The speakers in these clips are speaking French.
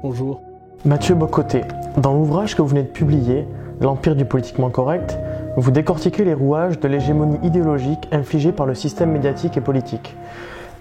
Bonjour. Mathieu Bocoté, dans l'ouvrage que vous venez de publier, L'Empire du politiquement correct, vous décortiquez les rouages de l'hégémonie idéologique infligée par le système médiatique et politique.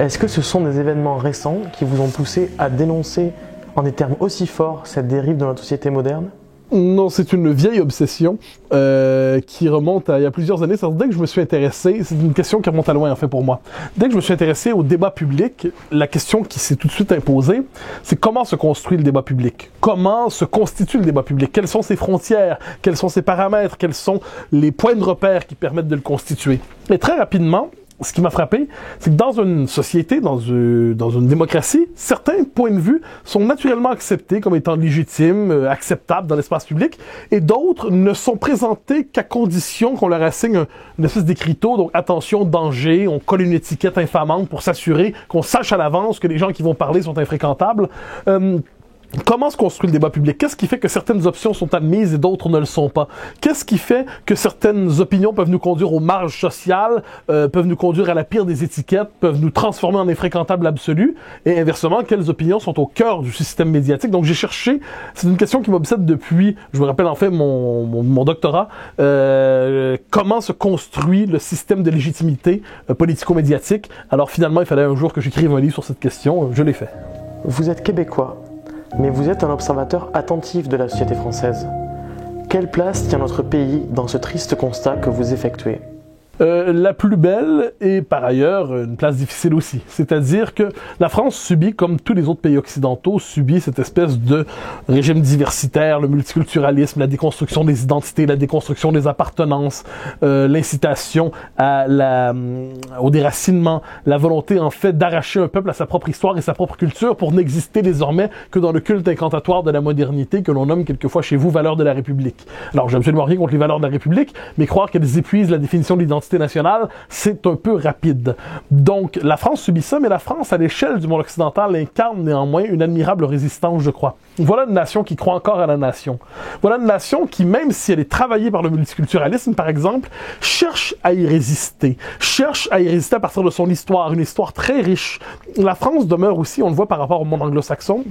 Est-ce que ce sont des événements récents qui vous ont poussé à dénoncer en des termes aussi forts cette dérive de notre société moderne ? Non, c'est une vieille obsession qui remonte à il y a plusieurs années. Dès que je me suis intéressé, c'est une question qui remonte à loin en fait pour moi. Dès que je me suis intéressé au débat public, la question qui s'est tout de suite imposée, c'est comment se construit le débat public? Comment se constitue le débat public? Quelles sont ses frontières? Quels sont ses paramètres? Quels sont les points de repère qui permettent de le constituer? Et très rapidement, ce qui m'a frappé, c'est que dans une société, dans une démocratie, certains points de vue sont naturellement acceptés comme étant légitimes, acceptables dans l'espace public, et d'autres ne sont présentés qu'à condition qu'on leur assigne une espèce d'écriteau, donc attention, danger, on colle une étiquette infamante pour s'assurer qu'on sache à l'avance que les gens qui vont parler sont infréquentables. Comment se construit le débat public? Qu'est-ce qui fait que certaines options sont admises et d'autres ne le sont pas? Qu'est-ce qui fait que certaines opinions peuvent nous conduire aux marges sociales, peuvent nous conduire à la pire des étiquettes, peuvent nous transformer en infréquentables absolus? Et inversement, quelles opinions sont au cœur du système médiatique? Donc j'ai cherché, c'est une question qui m'obsède depuis, je me rappelle en fait mon doctorat, comment se construit le système de légitimité politico-médiatique? Alors finalement, il fallait un jour que j'écrive un livre sur cette question, je l'ai fait. Vous êtes québécois, mais vous êtes un observateur attentif de la société française. Quelle place tient notre pays dans ce triste constat que vous effectuez ? La plus belle et par ailleurs une place difficile aussi. C'est-à-dire que la France subit, comme tous les autres pays occidentaux, subit cette espèce de régime diversitaire, le multiculturalisme, la déconstruction des identités, la déconstruction des appartenances, l'incitation au déracinement, la volonté en fait d'arracher un peuple à sa propre histoire et sa propre culture pour n'exister désormais que dans le culte incantatoire de la modernité que l'on nomme quelquefois chez vous valeurs de la République. Alors j'ai absolument rien contre les valeurs de la République, mais croire qu'elles épuisent la définition de l'identité nationale, c'est un peu rapide. Donc, la France subit ça, mais la France, à l'échelle du monde occidental, incarne néanmoins une admirable résistance, je crois. Voilà une nation qui croit encore à la nation. Voilà une nation qui, même si elle est travaillée par le multiculturalisme, par exemple, cherche à y résister. Cherche à y résister à partir de son histoire, une histoire très riche. La France demeure aussi, on le voit par rapport au monde anglo-saxon,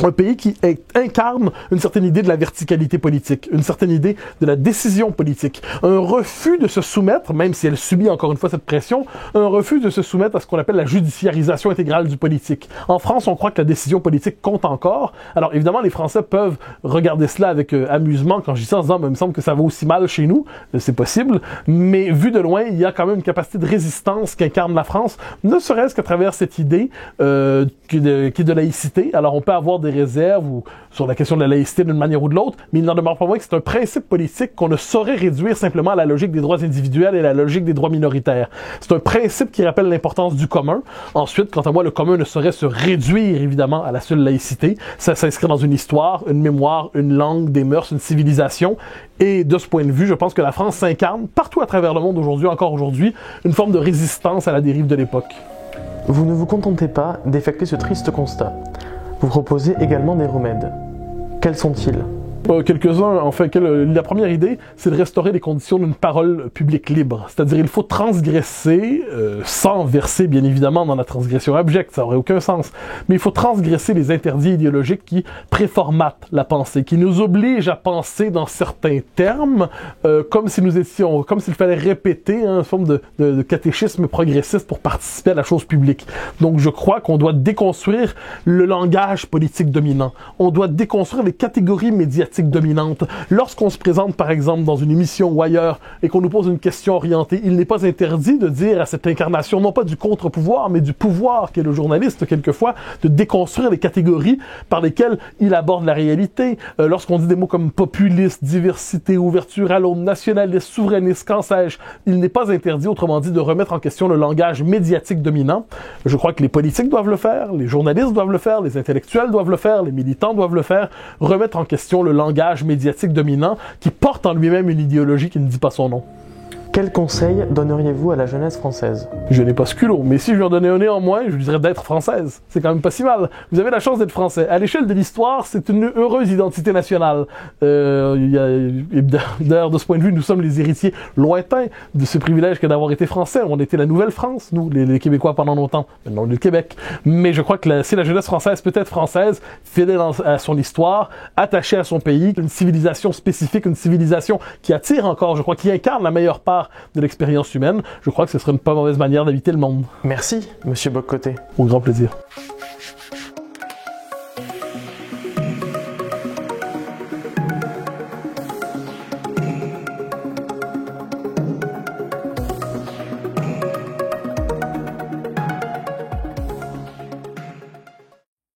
un pays qui incarne une certaine idée de la verticalité politique, une certaine idée de la décision politique, un refus de se soumettre, même si elle subit encore une fois cette pression, un refus de se soumettre à ce qu'on appelle la judiciarisation intégrale du politique. En France, on croit que la décision politique compte encore. Alors évidemment, les Français peuvent regarder cela avec amusement quand je dis ça en disant, il me semble que ça va aussi mal chez nous, c'est possible, mais vu de loin, il y a quand même une capacité de résistance qu'incarne la France, ne serait-ce qu'à travers cette idée qui est de laïcité. Alors on peut avoir des réserves ou sur la question de la laïcité d'une manière ou de l'autre, mais il n'en demeure pas moins que c'est un principe politique qu'on ne saurait réduire simplement à la logique des droits individuels et la logique des droits minoritaires. C'est un principe qui rappelle l'importance du commun. Ensuite, quant à moi, le commun ne saurait se réduire évidemment à la seule laïcité. Ça s'inscrit dans une histoire, une mémoire, une langue, des mœurs, une civilisation. Et de ce point de vue, je pense que la France s'incarne partout à travers le monde aujourd'hui, encore aujourd'hui, une forme de résistance à la dérive de l'époque. Vous ne vous contentez pas d'effectuer ce triste constat. Vous proposez également des remèdes. Quels sont-ils ? Quelques-uns, en fait. La première idée, c'est de restaurer les conditions d'une parole publique libre. C'est-à-dire, il faut transgresser, sans verser, bien évidemment, dans la transgression abjecte, ça n'aurait aucun sens, mais il faut transgresser les interdits idéologiques qui préformatent la pensée, qui nous obligent à penser dans certains termes, comme s'il fallait répéter une forme de catéchisme progressiste pour participer à la chose publique. Donc, je crois qu'on doit déconstruire le langage politique dominant. On doit déconstruire les catégories médiatiques dominante. Lorsqu'on se présente, par exemple, dans une émission ou ailleurs et qu'on nous pose une question orientée, il n'est pas interdit de dire à cette incarnation, non pas du contre-pouvoir, mais du pouvoir qu'est le journaliste, quelquefois, de déconstruire les catégories par lesquelles il aborde la réalité. Lorsqu'on dit des mots comme populiste, diversité, ouverture à l'autre, nationaliste, souverainiste, qu'en sais-je, il n'est pas interdit, autrement dit, de remettre en question le langage médiatique dominant. Je crois que les politiques doivent le faire, les journalistes doivent le faire, les intellectuels doivent le faire, les militants doivent le faire, remettre en question le langage médiatique dominant qui porte en lui-même une idéologie qui ne dit pas son nom. Quel conseil donneriez-vous à la jeunesse française? Je n'ai pas ce culot, mais si je lui en donnais un néanmoins, je lui dirais d'être française. C'est quand même pas si mal. Vous avez la chance d'être français. À l'échelle de l'histoire, c'est une heureuse identité nationale. D'ailleurs, de ce point de vue, nous sommes les héritiers lointains de ce privilège que d'avoir été français. On était la Nouvelle-France, nous, les Québécois, pendant longtemps. Maintenant, on est le Québec. Mais je crois que si la jeunesse française peut être française, fidèle à son histoire, attachée à son pays, une civilisation spécifique, une civilisation qui attire encore, je crois, qui incarne la meilleure part de l'expérience humaine, je crois que ce serait une pas mauvaise manière d'habiter le monde. Merci, Monsieur Boccoté. Au grand plaisir.